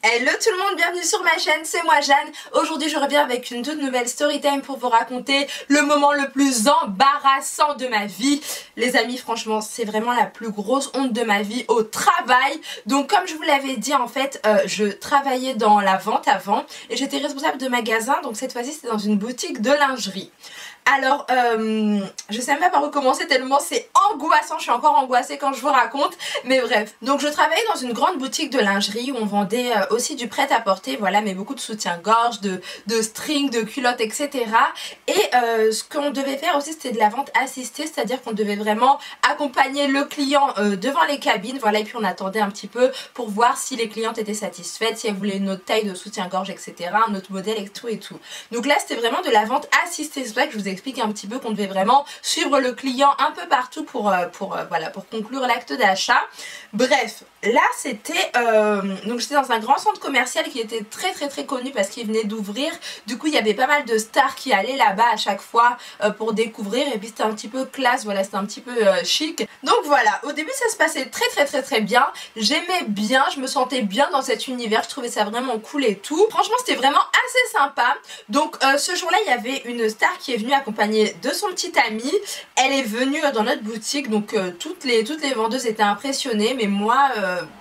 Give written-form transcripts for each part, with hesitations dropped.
Hello tout le monde, bienvenue sur ma chaîne, c'est moi Jeanne. Aujourd'hui je reviens avec une toute nouvelle story time pour vous raconter le moment le plus embarrassant de ma vie. Les amis, franchement c'est vraiment la plus grosse honte de ma vie au travail. Donc comme je vous l'avais dit en fait, je travaillais dans la vente avant et j'étais responsable de magasin. Donc cette fois-ci c'était dans une boutique de lingerie. Alors, je sais même pas par où commencer tellement c'est angoissant, je suis encore angoissée quand je vous raconte, mais bref. Donc je travaillais dans une grande boutique de lingerie où on vendait aussi du prêt-à-porter, voilà, mais beaucoup de soutien-gorge, de string, de culottes, etc. Et ce qu'on devait faire aussi c'était de la vente assistée, c'est-à-dire qu'on devait vraiment accompagner le client devant les cabines, voilà, et puis on attendait un petit peu pour voir si les clientes étaient satisfaites, si elles voulaient une autre taille de soutien-gorge, etc., un autre modèle et tout et tout. Donc là c'était vraiment de la vente assistée, c'est vrai que je vous explique un petit peu qu'on devait vraiment suivre le client un peu partout pour conclure l'acte d'achat. Bref, là c'était donc j'étais dans un grand centre commercial qui était très connu parce qu'il venait d'ouvrir. Du coup il y avait pas mal de stars qui allaient là-bas à chaque fois pour découvrir, et puis c'était un petit peu classe, voilà, c'était un petit peu chic. Donc voilà, au début ça se passait très bien, j'aimais bien, je me sentais bien dans cet univers, je trouvais ça vraiment cool et tout. Franchement c'était vraiment assez sympa. Donc ce jour-là il y avait une star qui est venue accompagnée de son petit ami. Elle est venue dans notre boutique, donc toutes les vendeuses étaient impressionnées, mais moi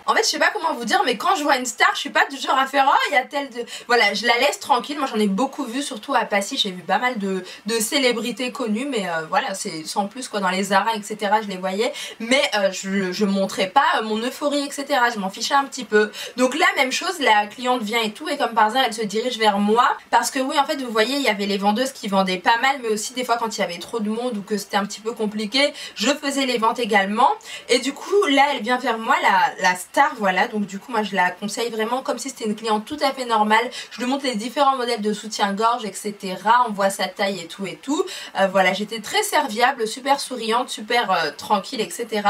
en fait je sais pas comment vous dire, mais quand je vois une star je suis pas du genre à faire oh il y a tel de... Voilà, je la laisse tranquille. Moi j'en ai beaucoup vu, surtout à Passy, j'ai vu pas mal de célébrités connues, mais voilà, c'est sans plus quoi, dans les Zara etc je les voyais, mais je montrais pas mon euphorie etc, je m'en fichais un petit peu. Donc là même chose, la cliente vient et tout, et comme par hasard elle se dirige vers moi, parce que oui en fait vous voyez il y avait les vendeuses qui vendaient pas mal, mais aussi des fois quand il y avait trop de monde ou que c'était un petit peu compliqué, je faisais les ventes également. Et du coup là elle vient vers moi, la star, voilà, donc du coup moi je la conseille vraiment comme si c'était une cliente tout à fait normale. Je lui montre les différents modèles de soutien-gorge etc, on voit sa taille et tout. Voilà, j'étais très serviable, super souriante, super tranquille etc.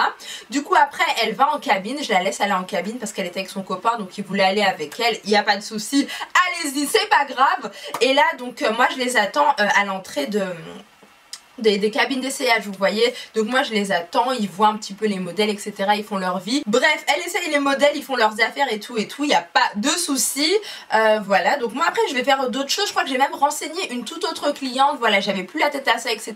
Du coup après elle va en cabine, je la laisse aller en cabine parce qu'elle était avec son copain, donc il voulait aller avec elle, il n'y a pas de souci, allez-y, c'est pas grave. Et là donc moi je les attends à l'entrée des cabines d'essayage, vous voyez. Donc moi je les attends, ils voient un petit peu les modèles etc, ils font leur vie. Bref, elle essaye les modèles, ils font leurs affaires et tout, il n'y a pas de souci. Voilà, donc moi après je vais faire d'autres choses. Je crois que j'ai même renseigné une toute autre cliente, voilà, j'avais plus la tête à ça etc.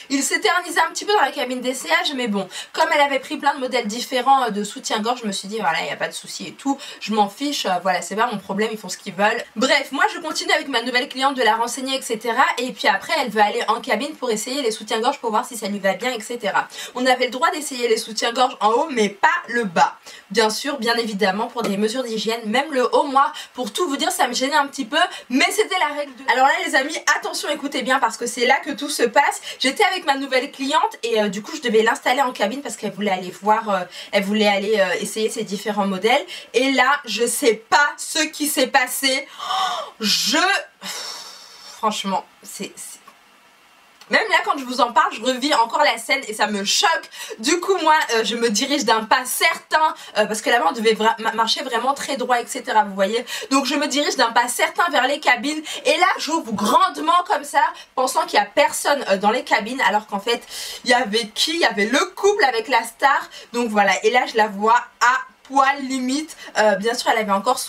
Il s'éternisait un petit peu dans la cabine d'essayage, mais bon, comme elle avait pris plein de modèles différents de soutien-gorge, je me suis dit voilà, il n'y a pas de souci et tout, je m'en fiche, voilà, c'est pas mon problème, ils font ce qu'ils veulent. Bref, moi je continue avec ma nouvelle cliente de la renseigner etc, et puis après elle veut aller en cabine pour essayer les soutiens-gorge pour voir si ça lui va bien etc. On avait le droit d'essayer les soutiens-gorge en haut mais pas le bas, bien sûr, bien évidemment, pour des mesures d'hygiène. Même le haut, moi pour tout vous dire ça me gênait un petit peu, mais c'était la règle de... Alors là les amis, attention, écoutez bien parce que c'est là que tout se passe. J'étais avec ma nouvelle cliente et du coup je devais l'installer en cabine parce qu'elle voulait aller voir, elle voulait aller essayer ses différents modèles. Et là je sais pas ce qui s'est passé, franchement c'est... Même là quand je vous en parle je revis encore la scène et ça me choque. Du coup moi je me dirige d'un pas certain parce que là-bas on devait marcher vraiment très droit etc, vous voyez. Donc je me dirige d'un pas certain vers les cabines et là j'ouvre grandement comme ça pensant qu'il n'y a personne dans les cabines, alors qu'en fait il y avait qui? Il y avait le couple avec la star. Donc voilà, et là je la vois à poil limite, bien sûr elle avait encore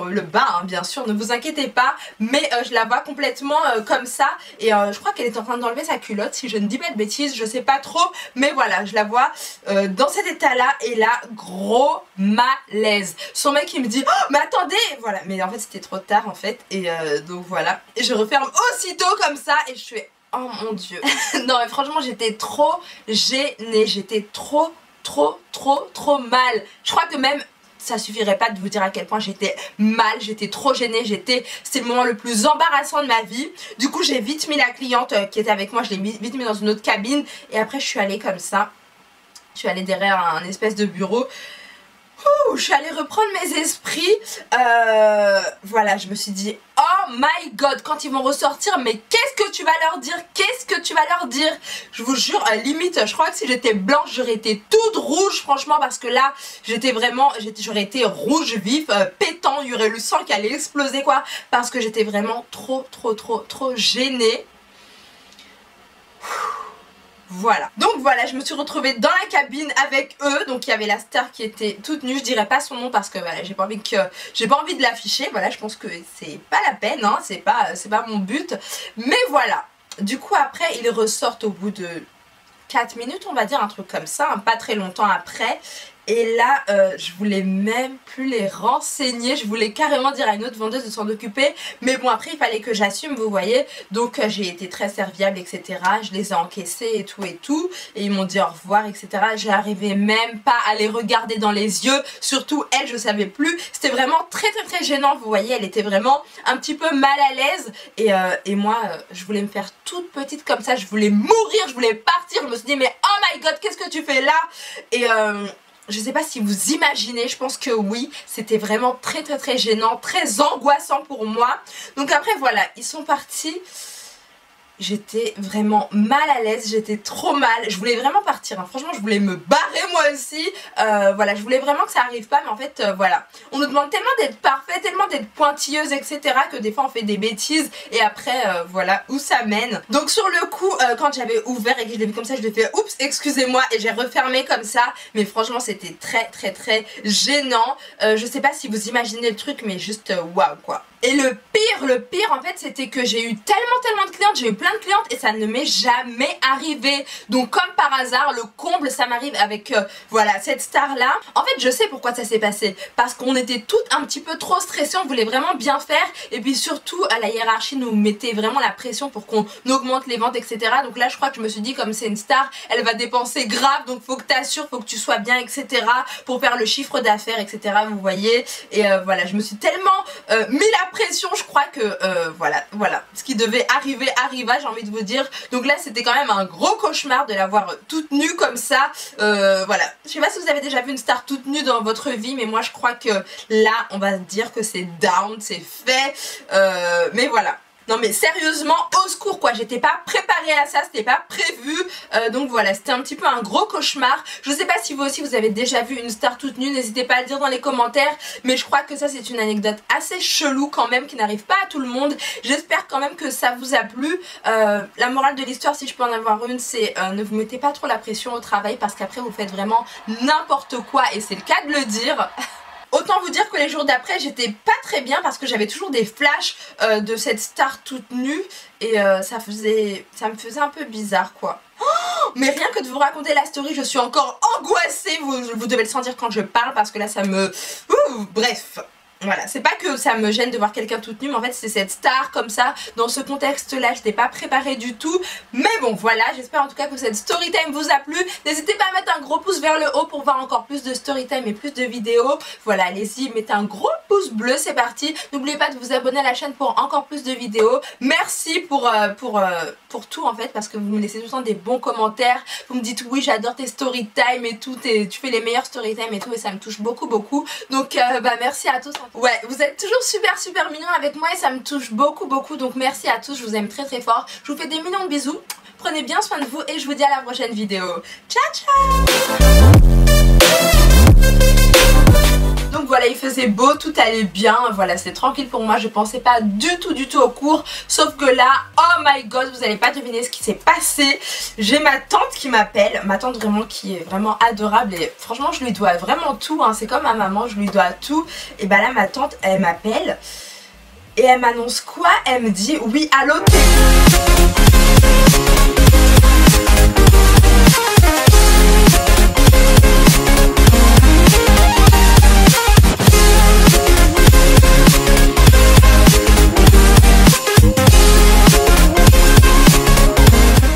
le bas hein, bien sûr, ne vous inquiétez pas, mais je la vois complètement comme ça, et je crois qu'elle est en train d'enlever sa culotte si je ne dis pas de bêtises, je sais pas trop, mais voilà, je la vois dans cet état là, et là gros malaise. Son mec il me dit oh mais attendez, voilà, mais en fait c'était trop tard en fait, et donc voilà, et je referme aussitôt comme ça et je fais oh mon dieu. Non mais franchement j'étais trop gênée, j'étais trop mal. Je crois que même ça suffirait pas de vous dire à quel point j'étais mal, j'étais trop gênée, c'est le moment le plus embarrassant de ma vie. Du coup j'ai vite mis la cliente qui était avec moi, je l'ai vite mis dans une autre cabine, et après je suis allée comme ça, je suis allée derrière un espèce de bureau. Je suis allée reprendre mes esprits, voilà, je me suis dit oh my god, quand ils vont ressortir, mais qu'est-ce que tu vas leur dire? Qu'est-ce que tu vas leur dire? Je vous jure, limite je crois que si j'étais blanche j'aurais été toute rouge franchement, parce que là j'étais vraiment, j'aurais été rouge vif, pétant, il y aurait le sang qui allait exploser quoi, parce que j'étais vraiment trop gênée. Voilà. Donc voilà, je me suis retrouvée dans la cabine avec eux. Donc il y avait la star qui était toute nue. Je dirais pas son nom parce que voilà, j'ai pas envie de l'afficher. Voilà, je pense que c'est pas la peine, hein, c'est pas mon but. Mais voilà. Du coup après, ils ressortent au bout de 4 minutes, on va dire, un truc comme ça, hein, pas très longtemps après. Et là, je voulais même plus les renseigner, je voulais carrément dire à une autre vendeuse de s'en occuper. Mais bon, après, il fallait que j'assume, vous voyez. Donc, j'ai été très serviable, etc. Je les ai encaissés et tout et tout. Et ils m'ont dit au revoir, etc. J'arrivais même pas à les regarder dans les yeux. Surtout, elle, je savais plus. C'était vraiment très, très, très gênant, vous voyez. Elle était vraiment un petit peu mal à l'aise. Et moi, je voulais me faire toute petite comme ça. Je voulais mourir, je voulais partir. Je me suis dit, mais oh my god, qu'est-ce que tu fais là? Et je sais pas si vous imaginez, je pense que oui, c'était vraiment très très très gênant, très angoissant pour moi. Donc après voilà, ils sont partis. J'étais vraiment mal à l'aise, j'étais trop mal, je voulais vraiment partir, hein. Franchement je voulais me barrer moi aussi, voilà, je voulais vraiment que ça arrive pas, mais en fait voilà, on nous demande tellement d'être parfait, tellement d'être pointilleuse, etc. que des fois on fait des bêtises et après voilà où ça mène. Donc sur le coup, quand j'avais ouvert et que je l'ai vu comme ça, je l'ai fait oups, excusez-moi, et j'ai refermé comme ça, mais franchement c'était très très très gênant. Je sais pas si vous imaginez le truc, mais juste waouh quoi. Et le pire en fait, c'était que j'ai eu tellement de clientes, j'ai eu plein de clientes et ça ne m'est jamais arrivé. Donc comme par hasard, le comble, ça m'arrive avec voilà cette star là. En fait, je sais pourquoi ça s'est passé, parce qu'on était toutes un petit peu trop stressées, on voulait vraiment bien faire et puis surtout la hiérarchie nous mettait vraiment la pression pour qu'on augmente les ventes, etc. Donc là, je crois que je me suis dit, comme c'est une star, elle va dépenser grave, donc faut que t'assures, faut que tu sois bien, etc. pour faire le chiffre d'affaires, etc. Vous voyez. Et voilà, je me suis tellement mis la pression, je crois que voilà, ce qui devait arriver arriva, j'ai envie de vous dire. Donc là c'était quand même un gros cauchemar de la voir toute nue comme ça. Voilà, je sais pas si vous avez déjà vu une star toute nue dans votre vie, mais moi je crois que là on va dire que c'est down, c'est fait, mais voilà. Non mais sérieusement, au secours quoi, j'étais pas préparée à ça, c'était pas prévu, donc voilà, c'était un petit peu un gros cauchemar. Je sais pas si vous aussi vous avez déjà vu une star toute nue, n'hésitez pas à le dire dans les commentaires, mais je crois que ça c'est une anecdote assez chelou quand même, qui n'arrive pas à tout le monde. J'espère quand même que ça vous a plu. La morale de l'histoire, si je peux en avoir une, c'est ne vous mettez pas trop la pression au travail, parce qu'après vous faites vraiment n'importe quoi, et c'est le cas de le dire. Autant vous dire que les jours d'après j'étais pas très bien parce que j'avais toujours des flashs de cette star toute nue et ça me faisait un peu bizarre quoi. Oh, mais rien que de vous raconter la story, je suis encore angoissée, vous devez le sentir quand je parle parce que là ça me... bref. Voilà, c'est pas que ça me gêne de voir quelqu'un toute nue, mais en fait c'est cette star comme ça, dans ce contexte là, je n'étais pas préparée du tout. Mais bon voilà, j'espère en tout cas que cette story time vous a plu. N'hésitez pas à mettre un gros pouce vers le haut pour voir encore plus de story time et plus de vidéos. Voilà, allez-y, mettez un gros pouce bleu, c'est parti. N'oubliez pas de vous abonner à la chaîne pour encore plus de vidéos. Merci pour tout en fait, parce que vous me laissez tout le temps des bons commentaires. Vous me dites oui j'adore tes story time et tout, tu fais les meilleurs story time et tout, et ça me touche beaucoup. Donc merci à tous. Ouais, vous êtes toujours super mignons avec moi et ça me touche beaucoup. Donc merci à tous, je vous aime très fort. Je vous fais des millions de bisous. Prenez bien soin de vous et je vous dis à la prochaine vidéo. Ciao. Donc voilà, il faisait beau, tout allait bien, voilà, c'était tranquille pour moi, je pensais pas du tout au cours, sauf que là, oh my god, vous allez pas deviner ce qui s'est passé. J'ai ma tante qui m'appelle, ma tante vraiment qui est vraiment adorable et franchement je lui dois vraiment tout, hein. C'est comme ma maman, je lui dois tout. Et bah là ma tante, elle m'appelle et elle m'annonce quoi? Elle me dit oui, allô.